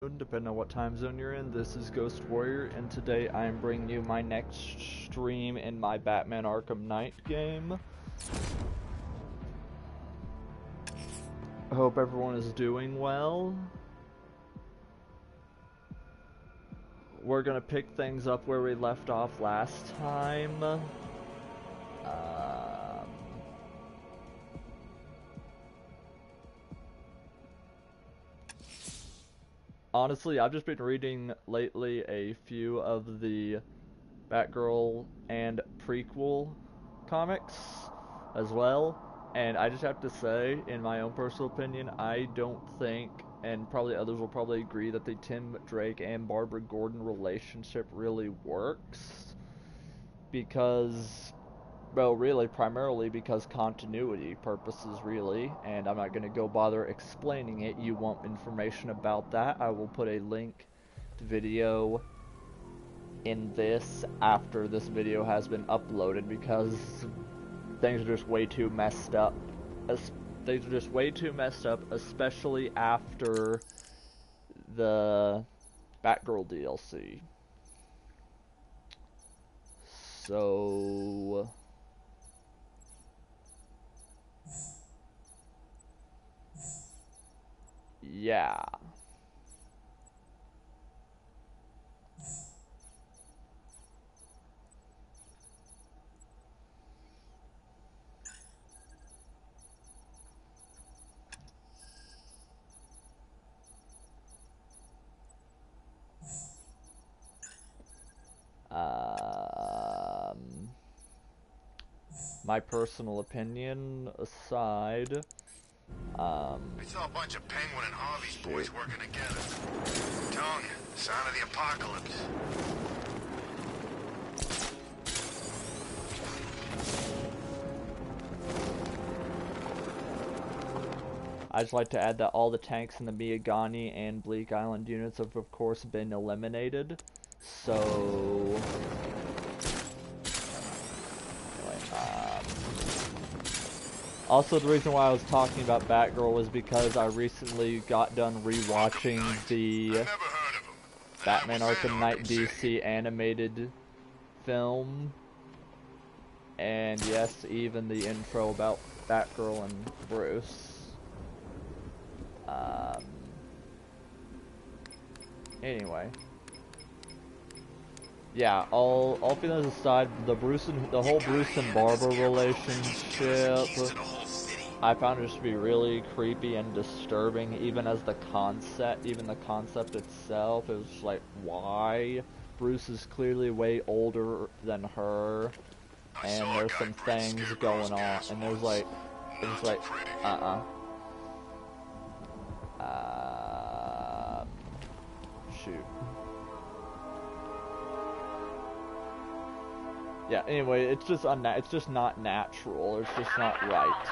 Depending on what time zone you're in. This is Ghost Warrior, and today I am bringing you my next stream in my Batman Arkham Knight game. I hope everyone is doing well. We're gonna pick things up where we left off last time. Honestly, I've just been reading lately a few of the Batgirl and prequel comics as well, and I just have to say, in my own personal opinion, I don't think, and probably others will probably agree, that the Tim Drake and Barbara Gordon relationship really works, because, well, really, primarily because continuity purposes, really, and I'm not going to go bother explaining it. You want information about that, I will put a link to video in this after this video has been uploaded, because things are just way too messed up. Things are just way too messed up, especially after the Batgirl DLC. So yeah. My personal opinion aside, I saw a bunch of Penguin and Harvey's boys working together. Tongue, sign of the apocalypse. I'd just like to add that all the tanks in the Miyagani and Bleak Island units have, of course, been eliminated. So also, the reason why I was talking about Batgirl was because I recently got done rewatching the Batman Arkham Knight DC animated film. And yes, even the intro about Batgirl and Bruce. Anyway. Yeah, all feelings aside, the whole Bruce and Barbara relationship, I found it to be really creepy and disturbing, even the concept itself. It was like, why? Bruce is clearly way older than her, and there's some things going on, and there's like, it's like, shoot. Yeah, anyway, it's just not natural, it's just not right.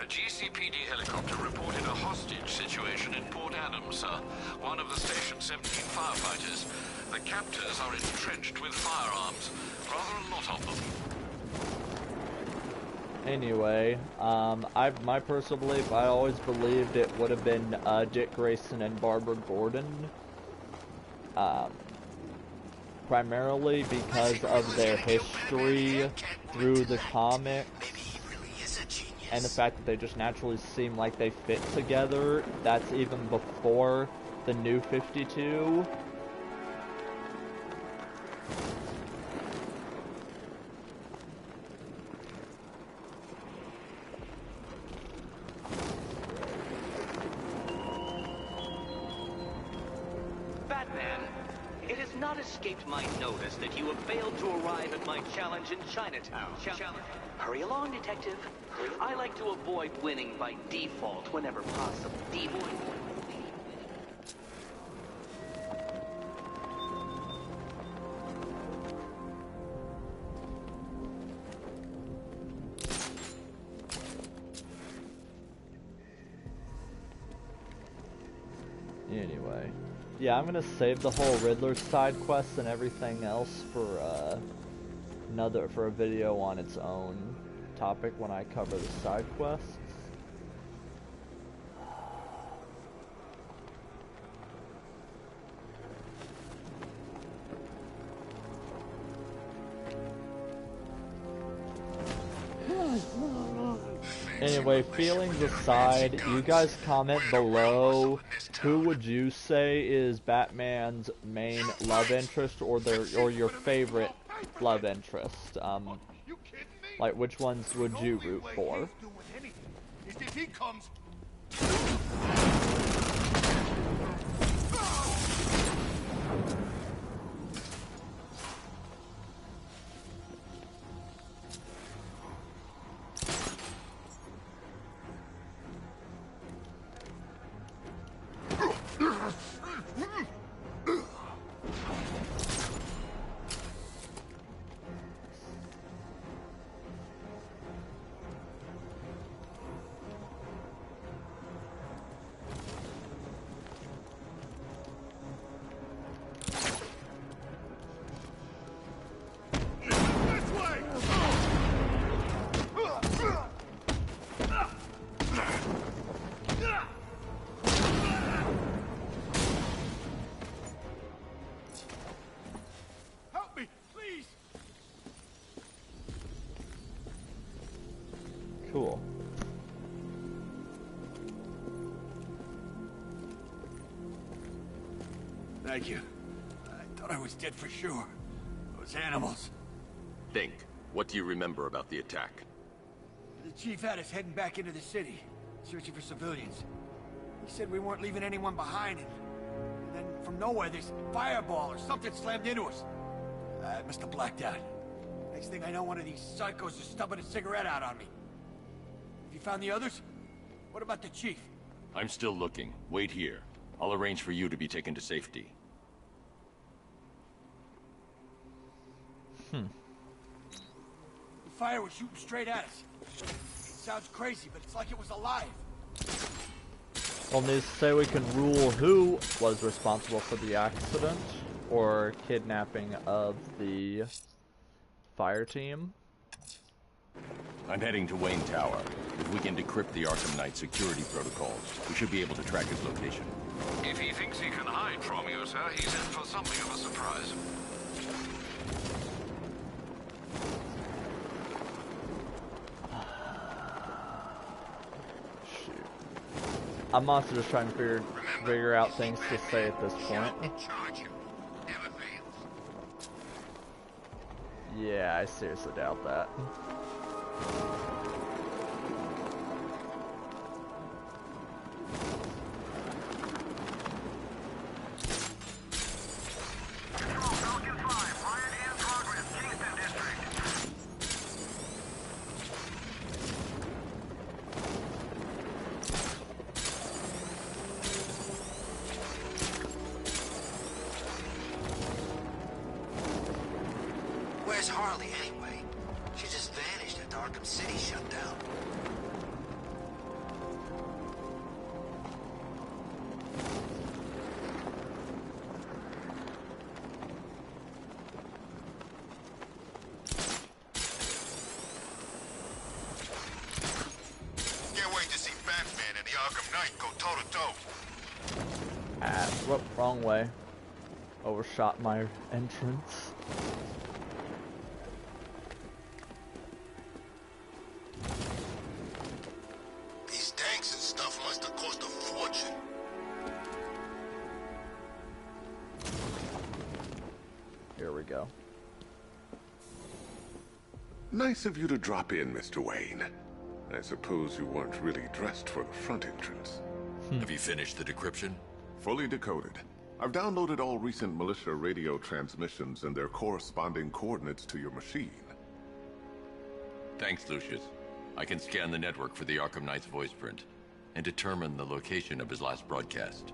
A GCPD helicopter reported a hostage situation in Port Adams, sir. One of the station's 17 firefighters. The captors are entrenched with firearms. Rather a lot of them. Anyway, my personal belief, I always believed it would have been Dick Grayson and Barbara Gordon. Primarily because of their history through the comics. And the fact that they just naturally seem like they fit together. That's even before the New 52. Batman, it has not escaped my notice that you have failed to arrive at my challenge in Chinatown. Hurry along, detective. I like to avoid winning by default whenever possible. Yeah, I'm gonna save the whole Riddler side quest and everything else for for a video on its own topic when I cover the side quests. Anyway, feelings aside, you guys comment below who would you say is Batman's main love interest or your favorite love interest. Like which ones would you root for? Cool. Thank you. I thought I was dead for sure. Those animals. Think. What do you remember about the attack? The chief had us heading back into the city, searching for civilians. He said we weren't leaving anyone behind, and then from nowhere this fireball or something slammed into us. I must have blacked out. Next thing I know, one of these psychos is stubbing a cigarette out on me. Have you found the others? What about the chief? I'm still looking. Wait here. I'll arrange for you to be taken to safety. The fire was shooting straight at us. It sounds crazy, but it's like it was alive. Well, news to say we can rule who was responsible for the accident or kidnapping of the fire team. I'm heading to Wayne Tower. If we can decrypt the Arkham Knight security protocols, we should be able to track his location. If he thinks he can hide from you, sir, he's in for something of a surprise. Shoot. I'm also just trying to figure out things to say at this point. Yeah, I seriously doubt that. Where's Harley anyway? She just vanished after Arkham City shut down. Can't wait to see Batman and the Arkham Knight go toe-to-toe. Ah, whoop, wrong way. Overshot my entrance. These tanks and stuff must have cost a fortune. Here we go. Nice of you to drop in, Mr. Wayne. I suppose you weren't really dressed for the front entrance. Have you finished the decryption? Fully decoded. I've downloaded all recent militia radio transmissions and their corresponding coordinates to your machine. Thanks, Lucius. I can scan the network for the Arkham Knight's voice print and determine the location of his last broadcast.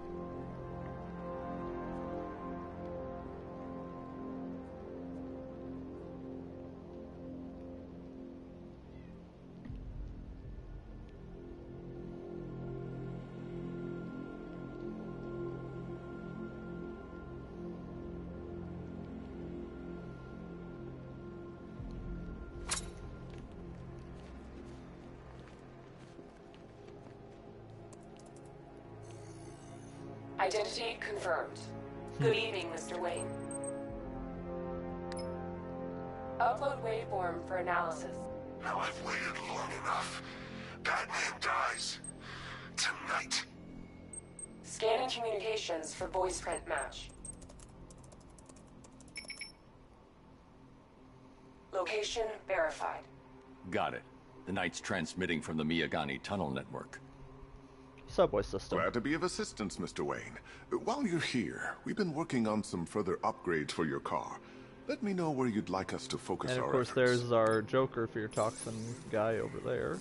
Identity confirmed. Good evening, Mr. Wayne. Upload waveform for analysis. Now I've waited long enough. Batman dies. Tonight. Scanning communications for voice print match. Location verified. Got it. The Knight's transmitting from the Miyagani tunnel network. Subway system. Glad to be of assistance, Mr. Wayne. While you're here, we've been working on some further upgrades for your car. Let me know where you'd like us to focus And our of course, efforts. there's our Joker fear toxin guy over there.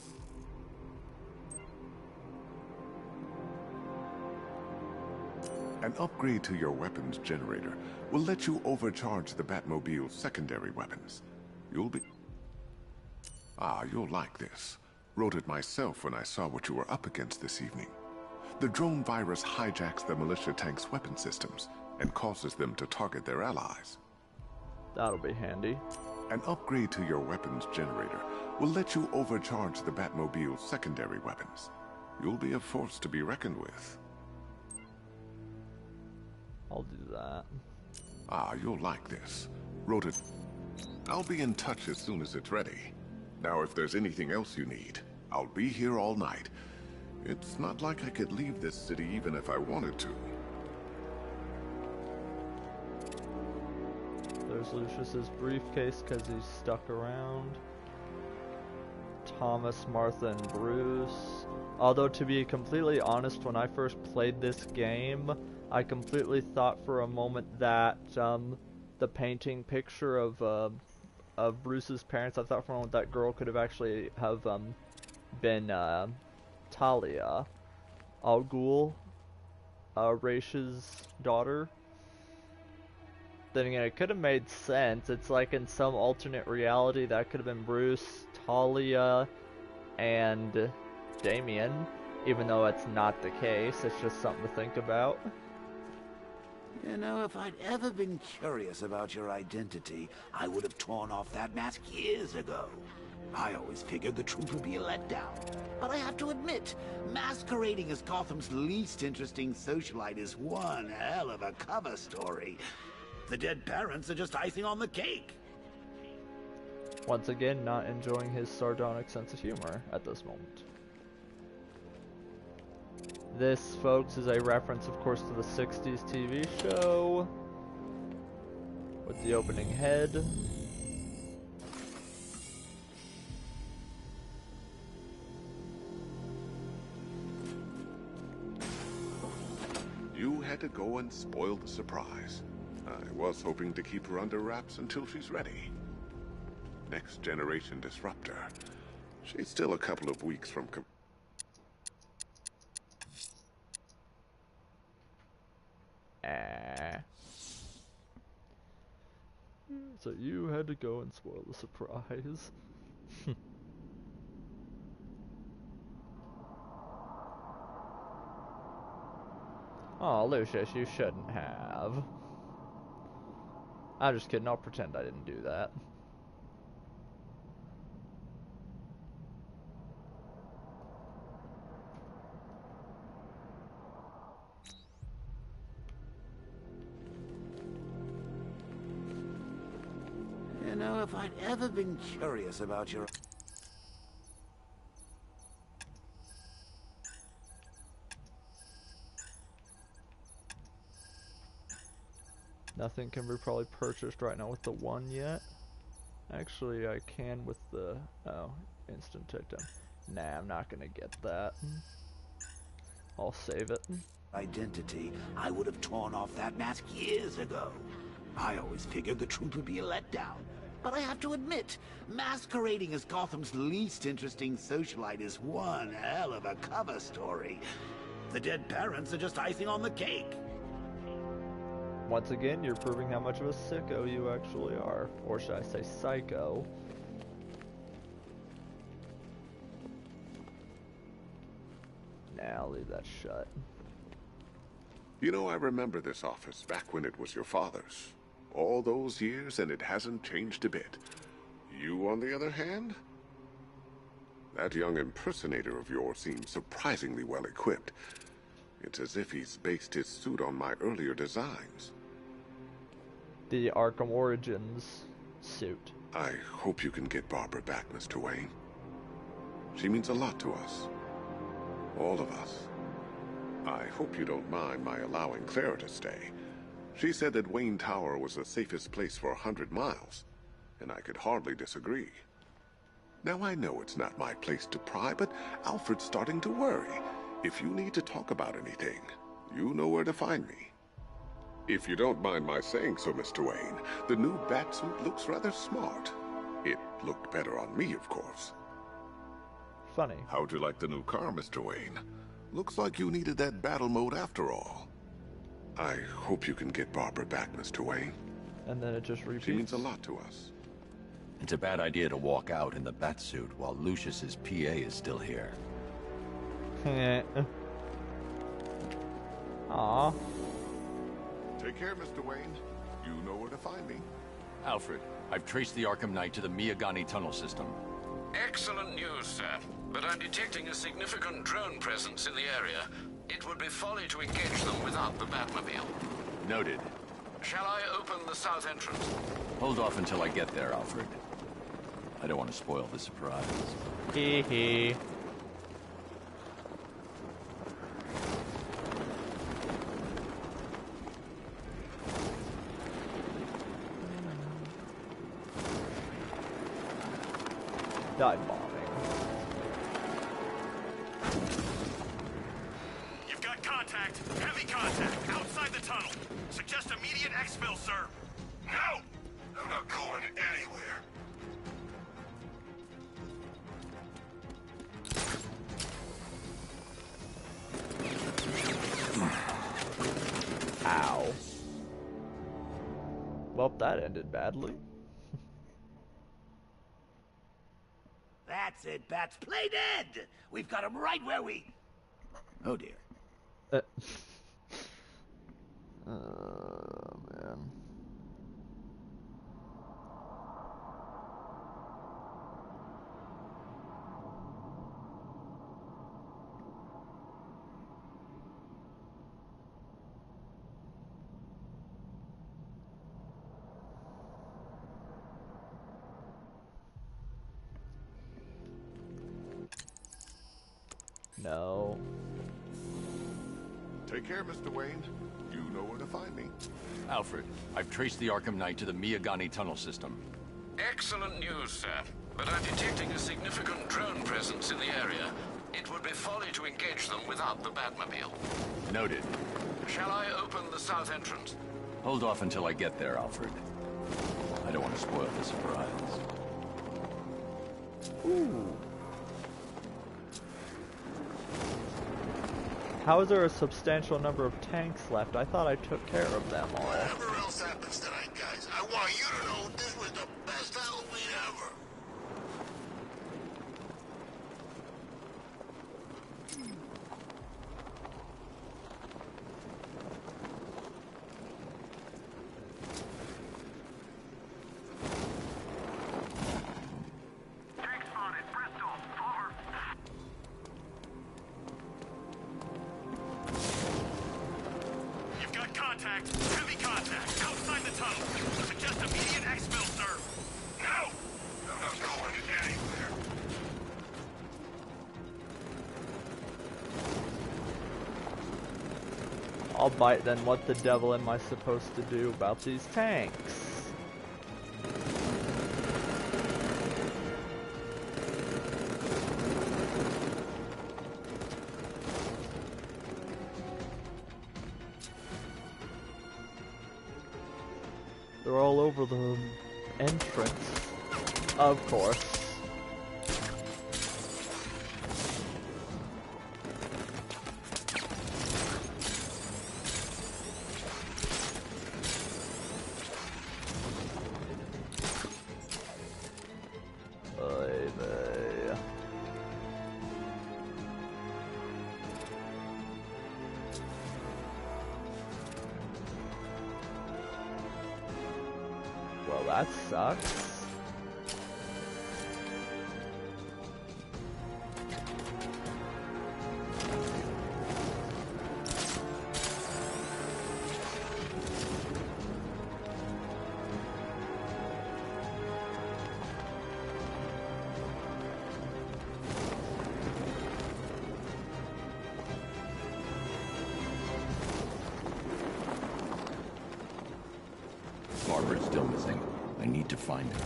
An upgrade to your weapons generator will let you overcharge the Batmobile's secondary weapons. You'll like this. Wrote it myself when I saw what you were up against this evening. The drone virus hijacks the militia tank's weapon systems and causes them to target their allies. That'll be handy. An upgrade to your weapons generator will let you overcharge the Batmobile's secondary weapons. You'll be a force to be reckoned with. I'll do that. You'll like this. Wrote it. I'll be in touch as soon as it's ready. Now, if there's anything else you need, I'll be here all night. It's not like I could leave this city even if I wanted to. There's Lucius's briefcase because he's stuck around. Thomas, Martha, and Bruce. Although, to be completely honest, when I first played this game, I completely thought for a moment that the painting picture of Bruce's parents, I thought for a moment that girl could have actually have been Talia Al Ghul, Raish's daughter. Then again, it could have made sense. It's like in some alternate reality that could have been Bruce, Talia, and Damien. Even though it's not the case, it's just something to think about. You know, if I'd ever been curious about your identity, I would have torn off that mask years ago. I always figured the truth would be a letdown. But I have to admit, masquerading as Gotham's least interesting socialite is one hell of a cover story. The dead parents are just icing on the cake. Once again, not enjoying his sardonic sense of humor at this moment. This, folks, is a reference, of course, to the 60s TV show with the opening head. You had to go and spoil the surprise. I was hoping to keep her under wraps until she's ready. Next generation disruptor. She's still a couple of weeks from So you had to go and spoil the surprise. Oh, Lucius, you shouldn't have. I'm just kidding, I'll pretend I didn't do that. You know, if I'd ever been curious about your... Nothing can be probably purchased right now with the one yet. Actually, I can with the... Oh, instant takedown. Nah, I'm not gonna get that. I'll save it. identity, I would have torn off that mask years ago. I always figured the truth would be a letdown. But I have to admit, masquerading as Gotham's least interesting socialite is one hell of a cover story. The dead parents are just icing on the cake. Once again, you're proving how much of a sicko you actually are. Or should I say psycho. Nah, I'll leave that shut. You know, I remember this office back when it was your father's. All those years and it hasn't changed a bit. You, on the other hand? That young impersonator of yours seems surprisingly well equipped. It's as if he's based his suit on my earlier designs. The Arkham Origins suit. I hope you can get Barbara back, Mr. Wayne. She means a lot to us. All of us. I hope you don't mind my allowing Clara to stay. She said that Wayne Tower was the safest place for 100 miles, and I could hardly disagree. Now I know it's not my place to pry, but Alfred's starting to worry. If you need to talk about anything, you know where to find me. If you don't mind my saying so, Mr. Wayne, the new Batsuit looks rather smart. It looked better on me, of course. Funny. How'd you like the new car, Mr. Wayne? Looks like you needed that battle mode after all. I hope you can get Barbara back, Mr. Wayne. And then it just repeats. She means a lot to us. It's a bad idea to walk out in the Batsuit while Lucius's PA is still here. Aw. Take care, Mr. Wayne. You know where to find me. Alfred, I've traced the Arkham Knight to the Miyagani tunnel system. Excellent news, sir. But I'm detecting a significant drone presence in the area. It would be folly to engage them without the Batmobile. Noted. Shall I open the south entrance? Hold off until I get there, Alfred. I don't want to spoil the surprise. Hee hee. Dive bombing. You've got contact. Heavy contact. Outside the tunnel. Suggest immediate exfil, sir. No! I'm not going anywhere. Ow. Well, that ended badly. That's it, Bats. Play dead! We've got him right where we... Oh, dear. Oh, man. No. Take care, Mr. Wayne. You know where to find me. Alfred, I've traced the Arkham Knight to the Miyagani tunnel system. Excellent news, sir. But I'm detecting a significant drone presence in the area. It would be folly to engage them without the Batmobile. Noted. Shall I open the south entrance? Hold off until I get there, Alfred. I don't want to spoil the surprise. Ooh. How is there a substantial number of tanks left? I thought I took care of them all. Whatever else happens tonight, guys, I want you to know this was the best Halloween ever. You've got contact. Heavy contact. Outside the tunnel. Suggest immediate exfil, sir. No! I'm not going anywhere. All right, then what the devil am I supposed to do about these tanks? They're all over the entrance, of course. Oy vey. Well, that sucks. Barbara is still missing. I need to find her.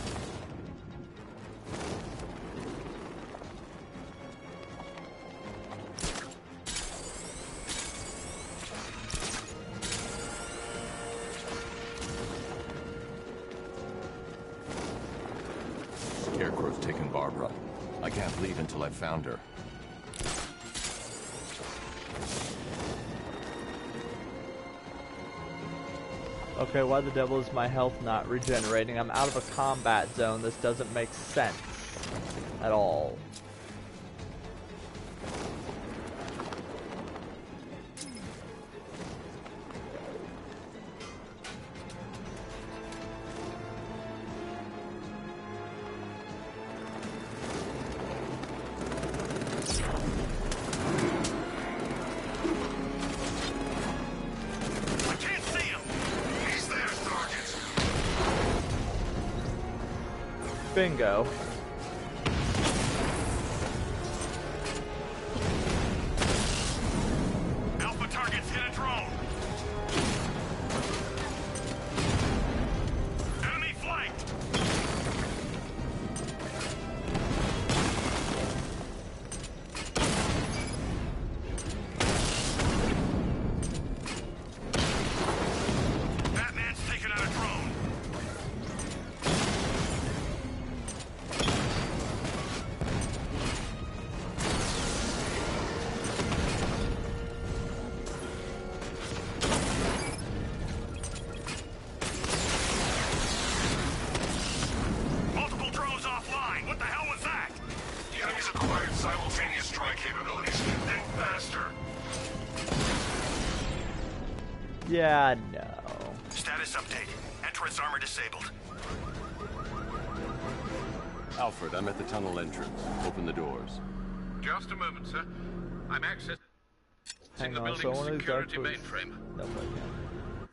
Scarecrow's taken Barbara. I can't leave until I've found her. Okay, why the devil is my health not regenerating? I'm out of a combat zone. This doesn't make sense at all. Bingo. Alpha targets hit a drone. Enemy flanked. Batman's taken out a drone. Multiple drones offline. What the hell was that? The enemy's acquired simultaneous strike capabilities. Think faster. Yeah, no. Status update. Entrance armor disabled. Alfred, I'm at the tunnel entrance. Open the doors. Just a moment, sir. I'm accessing Hang the on, so building's one of these security guys was... mainframe. Nope, I can't.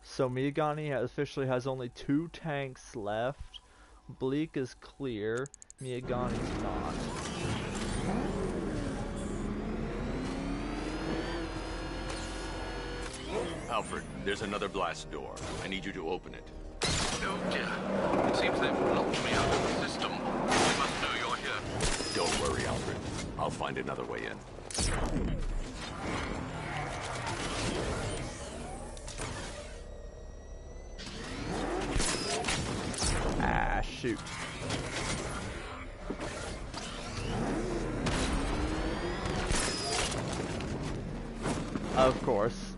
So Miyagani officially has only 2 tanks left. Bleak is clear. Miyagani's not. Alfred, there's another blast door. I need you to open it. Oh dear. It seems they've locked me out of the system. They must know you're here. Don't worry, Alfred. I'll find another way in. Ah, shoot. Of course.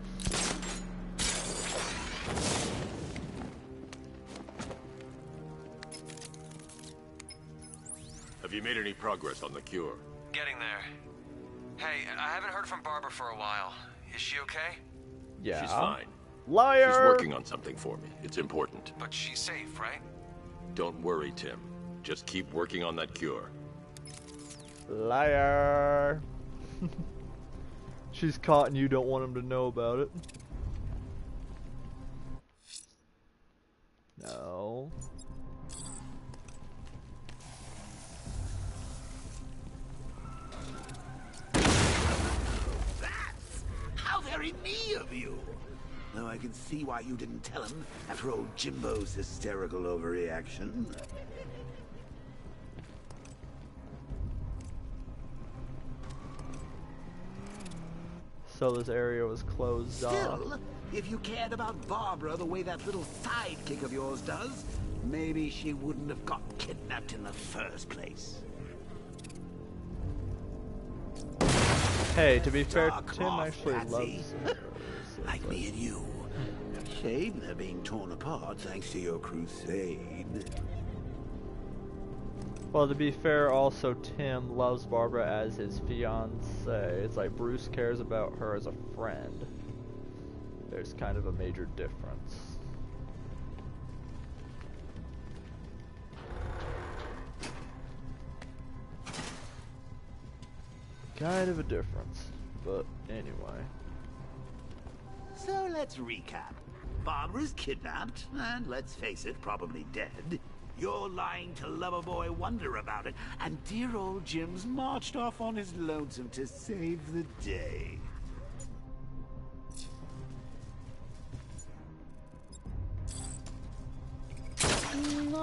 Have you made any progress on the cure? Getting there. Hey, I haven't heard from Barbara for a while. Is she okay? Yeah. She's fine. Liar! She's working on something for me. It's important. But she's safe, right? Don't worry, Tim. Just keep working on that cure. Liar! She's caught and you don't want him to know about it. No. That's how very me of you. Though I can see why you didn't tell him after old Jimbo's hysterical overreaction. So this area was closed off. Still, if you cared about Barbara the way that little sidekick of yours does, maybe she wouldn't have got kidnapped in the first place. Hey, to be fair, Dark Tim cloth, actually Patsy. loves Like me and you. Shame they're being torn apart thanks to your crusade. Well, to be fair, also Tim loves Barbara as his fiancée. It's like Bruce cares about her as a friend. There's kind of a major difference. Kind of a difference, but anyway. So let's recap. Barbara's kidnapped, and let's face it, probably dead. You're lying to Loverboy Wonder about it, and dear old Jim's marched off on his lonesome to save the day.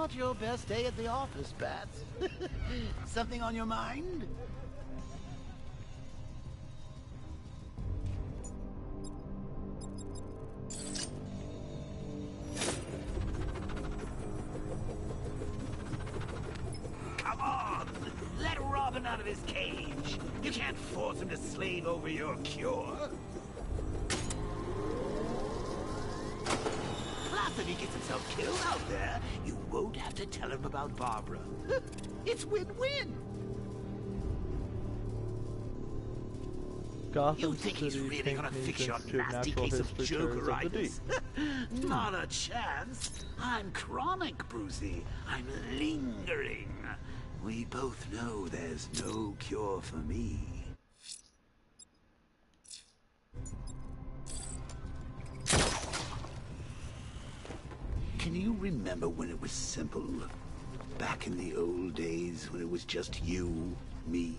not your best day at the office, Bats. Something on your mind? Come on! Let Robin out of his cage! You can't force him to slave over your cure! Plus, if he gets himself killed out there, you won't have to tell him about Barbara. It's win-win! Gotham You think he's City really gonna fix your to nasty natural case of history tours of the deep. jokeritis? Not a chance. I'm chronic, Brucey. I'm lingering. We both know there's no cure for me. Can you remember when it was simple? Back in the old days when it was just you, me,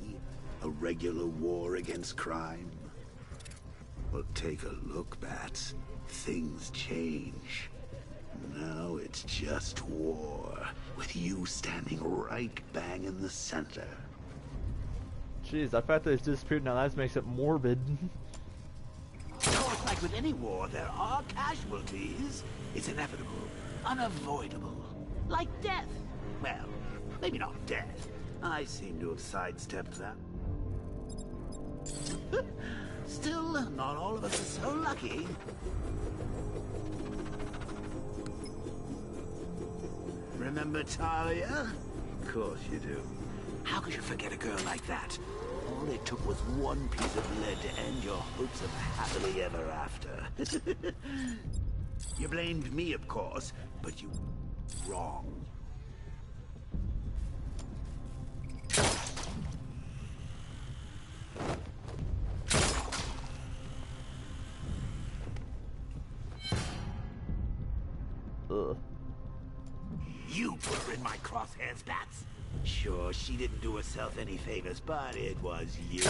a regular war against crime? Well, take a look, Bats. Things change. Now it's just war, with you standing right bang in the center. Jeez, the fact that it's disappeared now, that makes it morbid. So it's like with any war, there are casualties. It's inevitable, unavoidable. Like death. Well, maybe not death. I seem to have sidestepped that. Still, not all of us are so lucky. Remember Talia? Of course you do. How could you forget a girl like that? All it took was one piece of lead to end your hopes of happily ever after. You blamed me, of course, but you were wrong. Ugh. You put her in my crosshairs, Bats. Sure, she didn't do herself any favors, but it was you.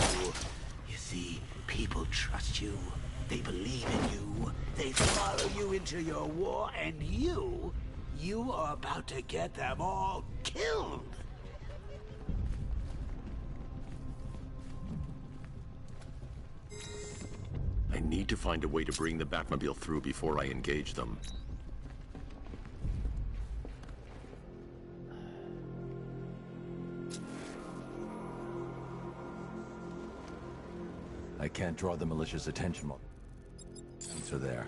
You see, people trust you. They believe in you. They follow you into your war, and you are about to get them all killed. I need to find a way to bring the Batmobile through before I engage them. I can't draw the militia's attention while they're there.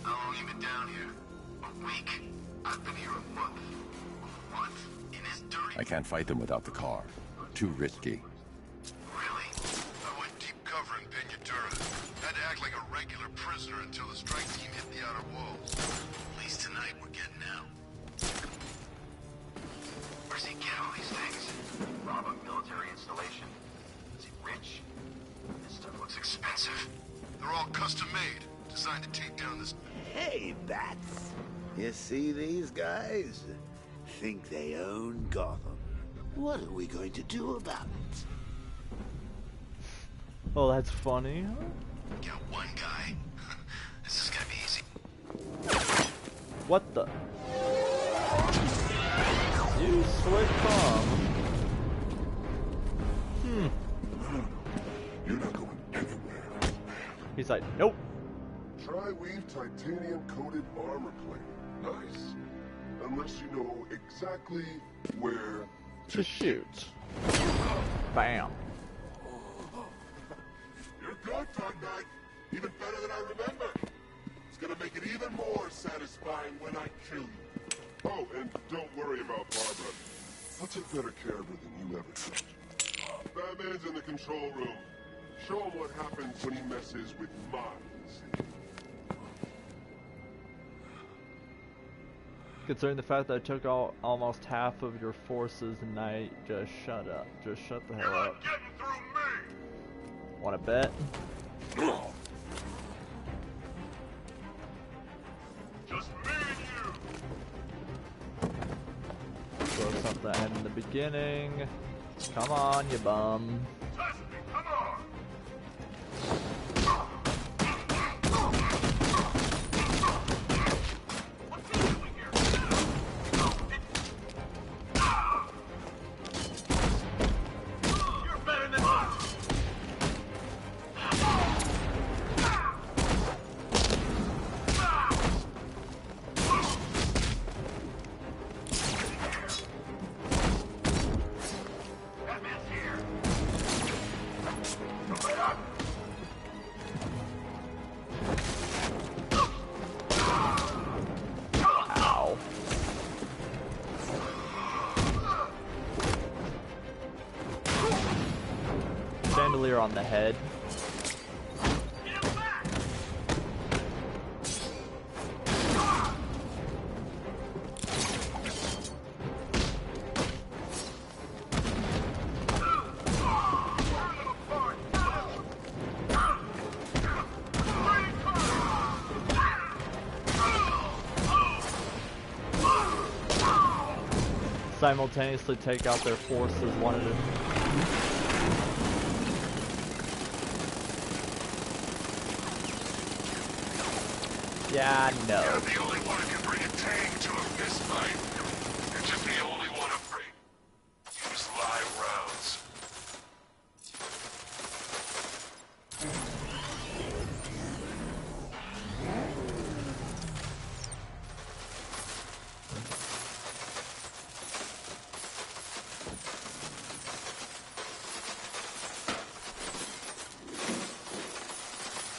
How long you been down here? A week. I've been here a month. What? In his dirty... I can't fight them without the car. Too risky. Really? I went deep cover in Peñatura. Had to act like a regular prisoner until the strike team hit the outer walls. At least tonight we're getting out. Where's he get all these things? Rob a military installation. Is he rich? This stuff looks expensive. They're all custom made, designed to take down this... Hey, Bats. You see these guys? Think they own Gotham. What are we going to do about it? Oh, that's funny. Got one guy. This is gonna be easy. What the? You slick bomb. You're not going anywhere. He's like, nope. Tri-weave titanium-coated armor plate. Nice. Unless you know exactly where To shoot. Bam. You're good, Dark Knight. Even better than I remember. It's gonna make it even more satisfying when I kill you. Oh, and don't worry about Barbara. I'll take better care of her than you ever did. Batman's in the control room. Show him what happens when he messes with mine. Considering the fact that I took almost half of your forces tonight, just shut up. Just shut the hell up. Getting through me! Wanna bet? Just me and you! throw something at him in the beginning. Come on, you bum. Come on! Chandelier on the head. Simultaneously take out their forces one at a time. Yeah, no. You're the only one who can bring a tank to a fist fight. You're just the only one afraid. Use live rounds.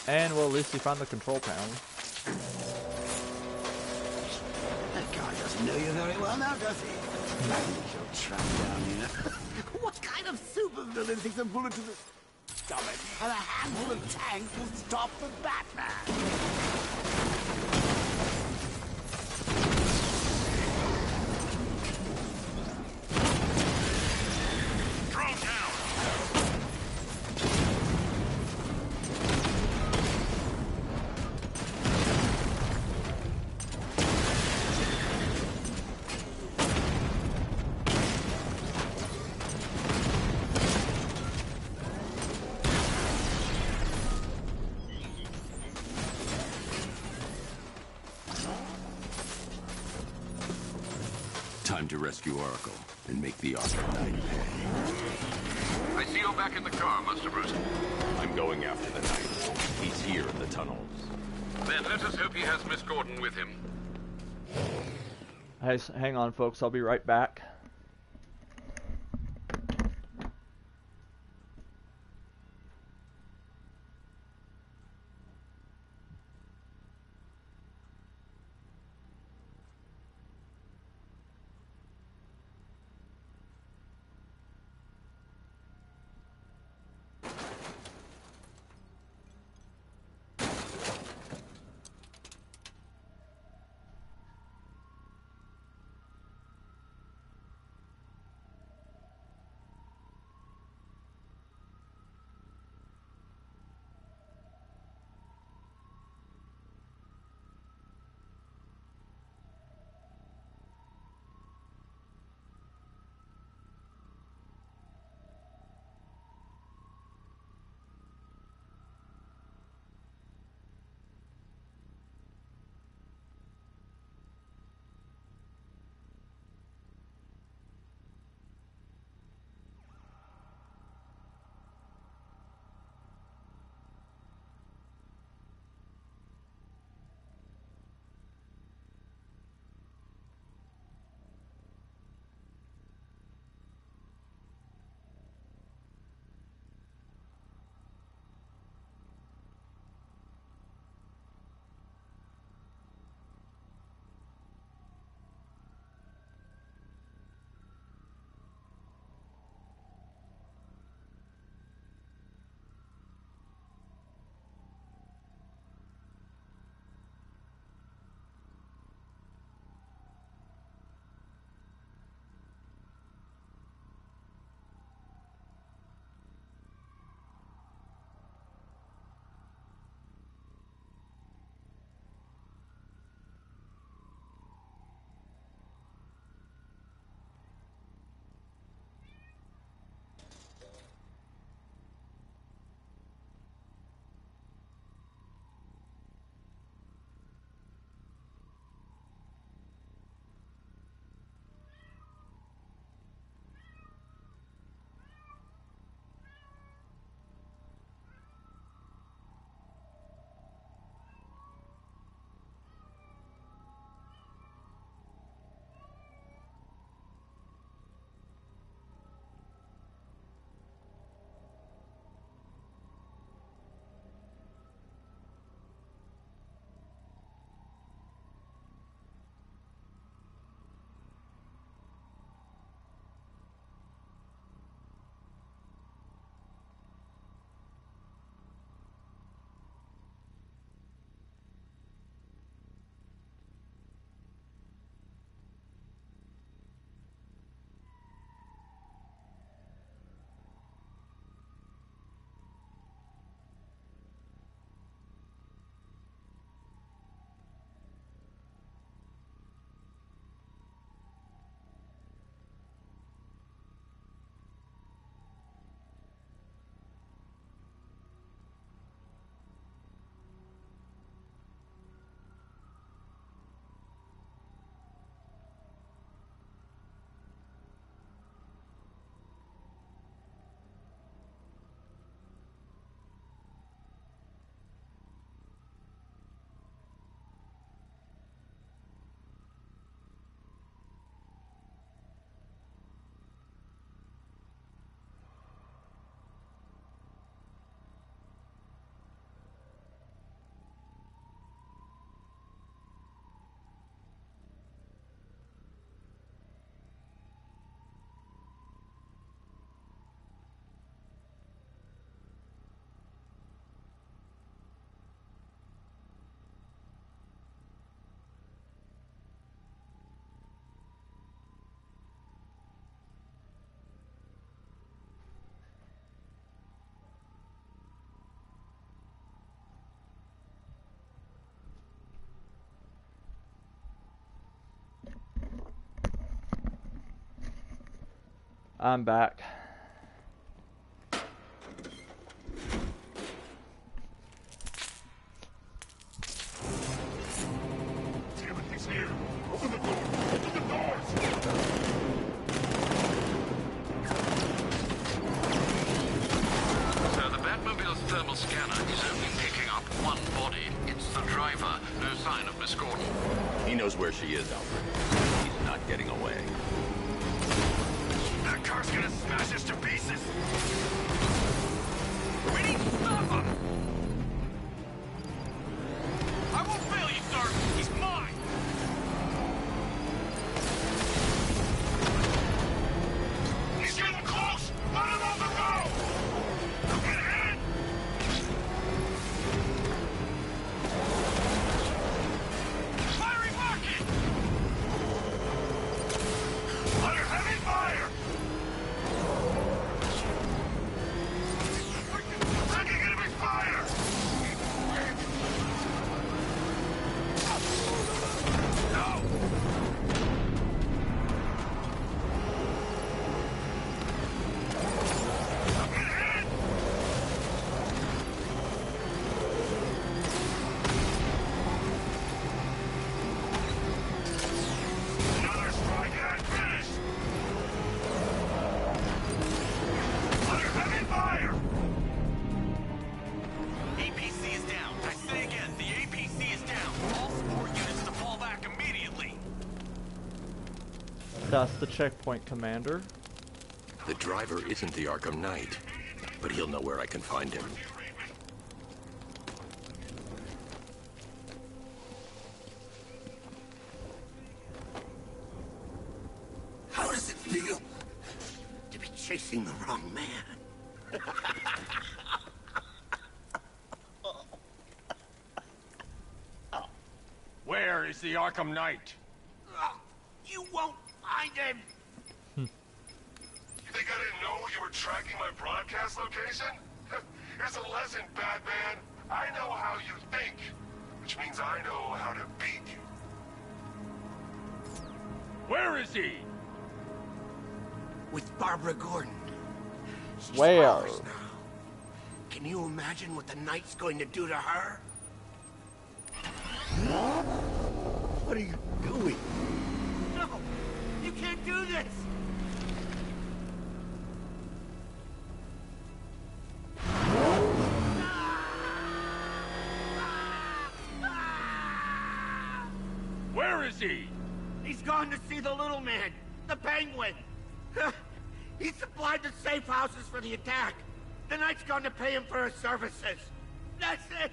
And well, at least you found the control panel. That guy doesn't know you very well now, does he? You'll track down here. What kind of supervillain thinks a bullet to the stomach and a handful of tanks will stop the Batman? Time to rescue Oracle and make the Arkham Knight pay. I see you're back in the car, Master Bruce. I'm going after the Knight. He's here in the tunnels. Then let us hope he has Miss Gordon with him. Hey, hang on, folks. I'll be right back. I'm back. Damn it, he's here. Open the door. Open the doors. So the Batmobile's thermal scanner is only picking up one body. It's the driver. No sign of Miss Gordon. He knows where she is, Alfred. He's not getting away. That car's gonna smash us to pieces. We need to stop him! I won't fail you, sir! He's mine! He's getting close. Let him on the road. Get in. Firing rocket! Under heavy fire. Taking enemy fire. No. Get in. Another strike and finish. Under heavy fire. APC is down. I say again, the APC is down. All support units to fall back immediately. That's the checkpoint, Commander. The driver isn't the Arkham Knight, but he'll know where I can find him. How does it feel to be chasing the wrong man? Where is the Arkham Knight? You won't find him! You think I didn't know you were tracking my broadcast location? Here's a lesson, Batman. I know how you think, which means I know how to beat you. Where is he? With Barbara Gordon. She's Where? ours now. Can you imagine what the Knight's going to do to her? What are you doing? No! You can't do this! Where is he? He's gone to see the little man, the Penguin. He supplied the safe houses for the attack. The Knight's gone to pay him for his services. That's it.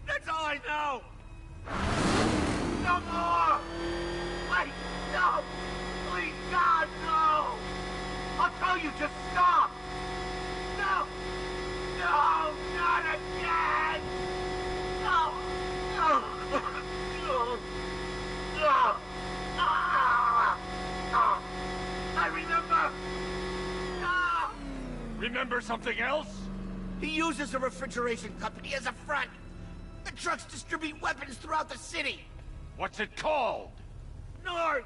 That's all I know. No more! Wait, no! Please, God, no! I'll tell you, just stop! No! No, not again! No! No! No! No! Ah! Ah! I remember! No! Remember something else? He uses a refrigeration company as a front. The trucks distribute weapons throughout the city. What's it called? North!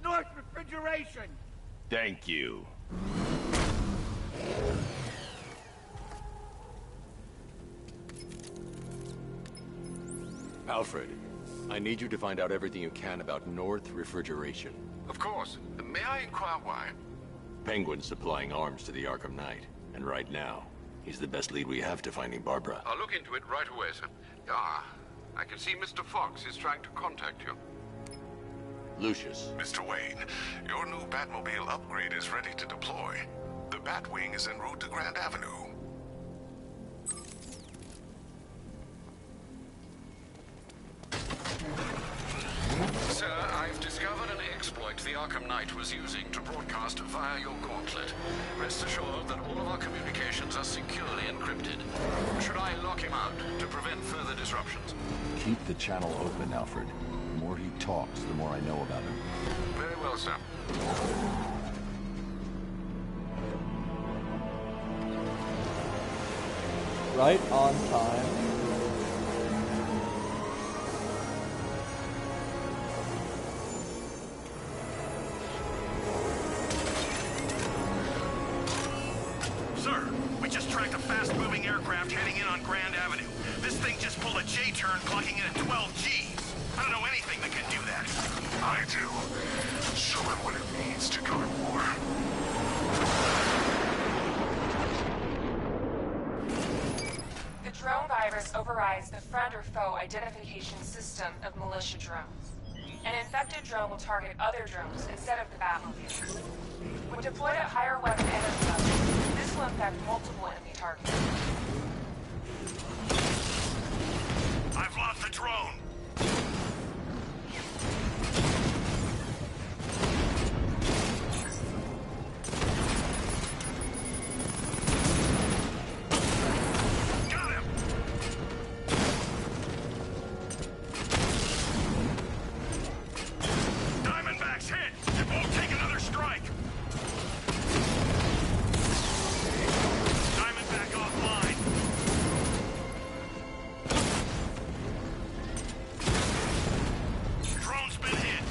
North Refrigeration! Thank you. Alfred, I need you to find out everything you can about North Refrigeration. Of course. May I inquire why? Penguin's supplying arms to the Arkham Knight, and right now, he's the best lead we have to finding Barbara. I'll look into it right away, sir. Ah, I can see Mr. Fox is trying to contact you. Lucius, Mr. Wayne, your new Batmobile upgrade is ready to deploy. The Batwing is en route to Grand Avenue. Sir, I've discovered an exploit the Arkham Knight was using to broadcast via your gauntlet. Rest assured that all of our communications are securely encrypted. Should I lock him out to prevent further disruptions? keep the channel open, Alfred. The more he talks, the more I know about him. Very well, sir. Right on time. aircraft heading in on Grand Avenue. This thing just pulled a J-turn clocking in at 12 Gs. I don't know anything that can do that. I do. Show him what it means to go to war. The drone virus overrides the friend or foe identification system of militia drones. An infected drone will target other drones instead of the Batmobile. When deployed at higher weapon energy levels, this will infect multiple enemy targets. I've lost the drone. Got him. Diamondback's hit. It won't take another strike. Diamondback offline. Drone's been hit.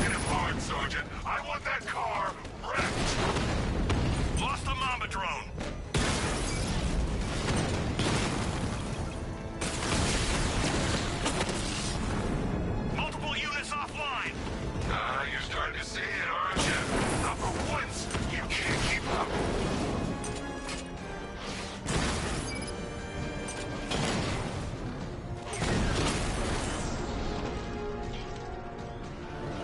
Hit him hard, Sergeant. I want that car wrecked. Lost the Mamba drone. Multiple units offline. Ah, you're starting to see it, aren't you? Not for once. You can't keep up.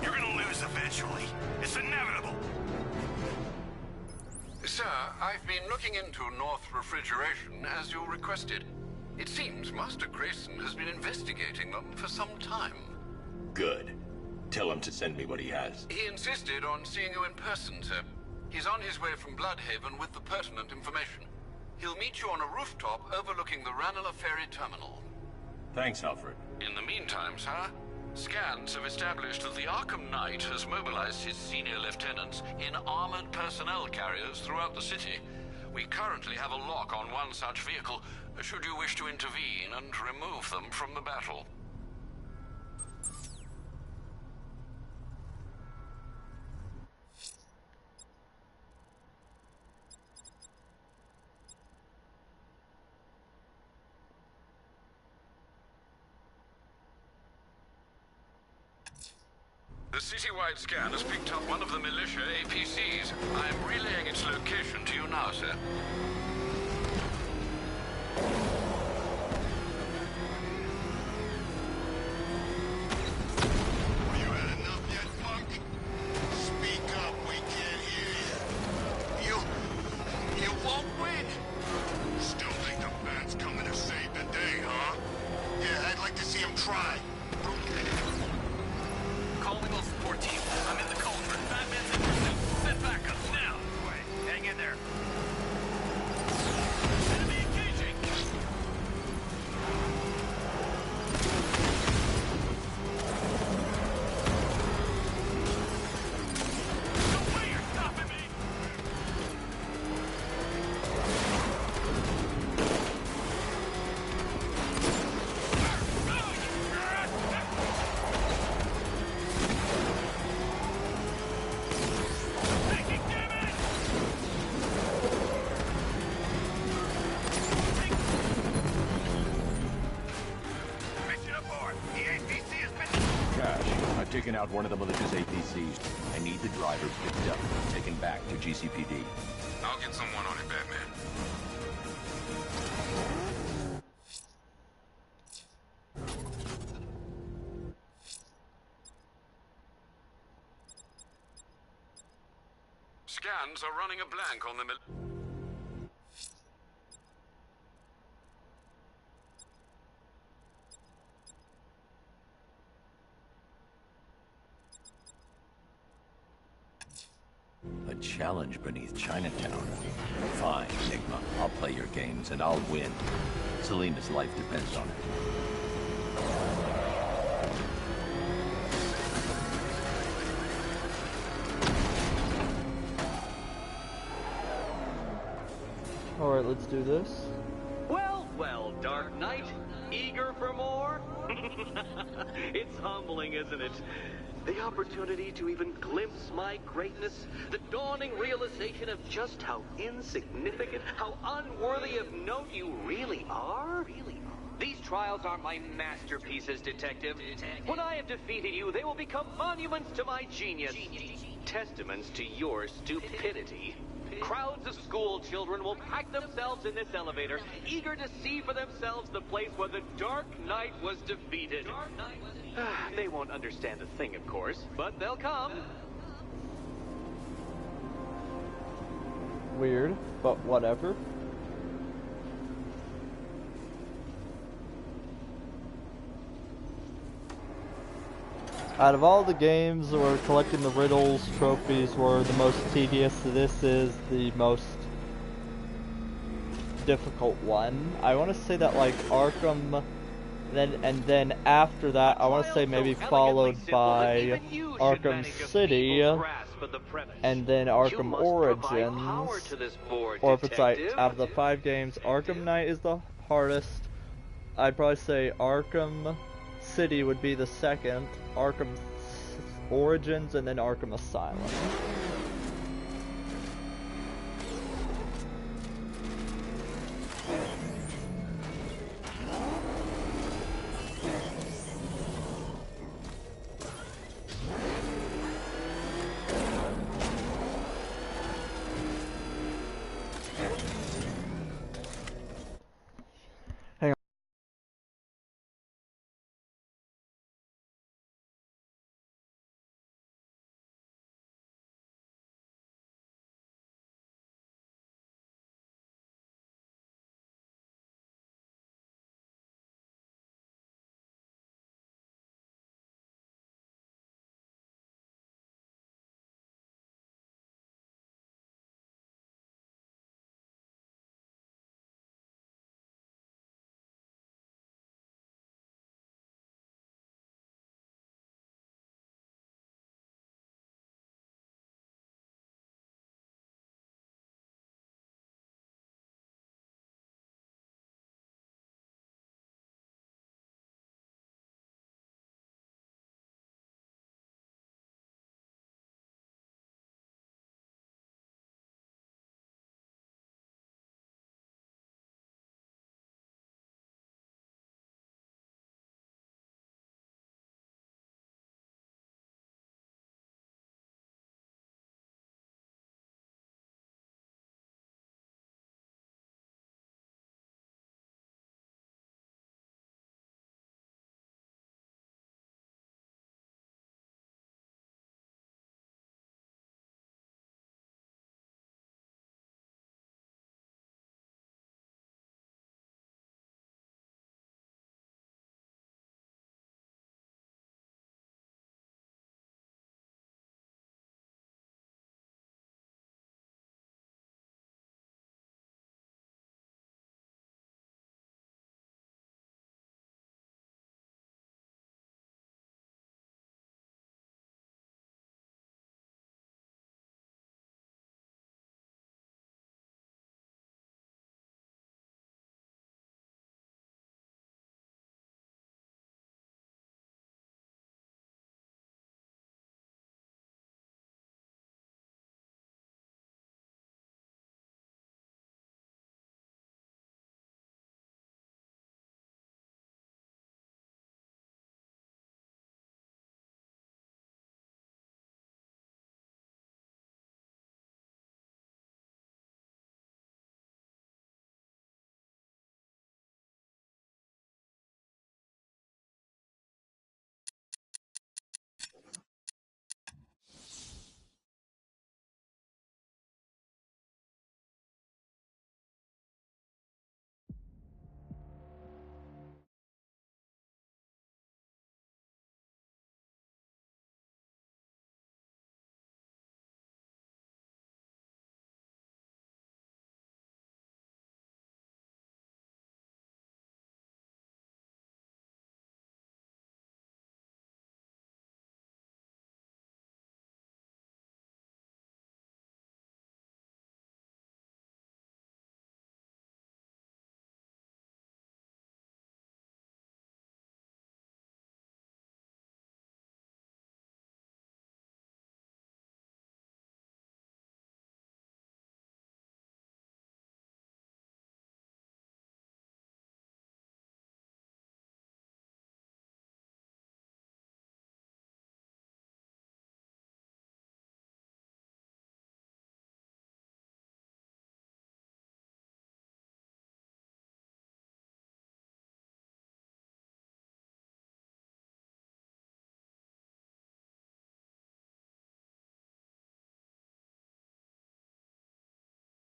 You're gonna lose eventually. It's inevitable. Sir, I've been looking into North Refrigeration as you requested. It seems Master Grayson has been investigating them for some time. Good. Tell him to send me what he has. He insisted on seeing you in person, sir. He's on his way from Bloodhaven with the pertinent information. He'll meet you on a rooftop overlooking the Ranelagh Ferry Terminal. Thanks, Alfred. In the meantime, sir, scans have established that the Arkham Knight has mobilized his senior lieutenants in armored personnel carriers throughout the city. We currently have a lock on one such vehicle, should you wish to intervene and remove them from the battle. The citywide scan has picked up one of the militia APCs. I'm relaying its location to you now, sir. You had enough yet, punk? Speak up, we can't hear you. You won't win. Still think the Bat's coming to save the day, huh? Yeah, I'd like to see him try. Calling all support team. I'm in the cauldron. Batman's in pursuit. Send backup now. Wait, hang in there. Enemy engaging. No way you're stopping me. Taking damage. Mission aboard. The APC has been... Cash, I've taken out one of the militia's APCs. I need the driver picked up and taken back to GCPD. I'll get someone on it, Batman. Scans are running a blank on the A challenge beneath Chinatown. Fine, Enigma. I'll play your games and I'll win. Selena's life depends on it. Alright, let's do this. Well, well, Dark Knight. Eager for more? It's humbling, isn't it? The opportunity to even glimpse my greatness, the dawning realization of just how insignificant, how unworthy of note you really are. These trials are my masterpieces, Detective. When I have defeated you, they will become monuments to my genius, testaments to your stupidity. Crowds of school children will pack themselves in this elevator, eager to see for themselves the place where the Dark Knight was defeated. They won't understand a thing, of course, but they'll come. Weird, but whatever. Out of all the games where collecting the riddles trophies were the most tedious, this is the most difficult one. I want to say that like Arkham, then after that I want to say maybe followed by Arkham City, and then Arkham Origins. Or if it's like out of the 5 games, Arkham Knight is the hardest. I'd probably say Arkham City would be the second, Arkham Origins, and then Arkham Asylum.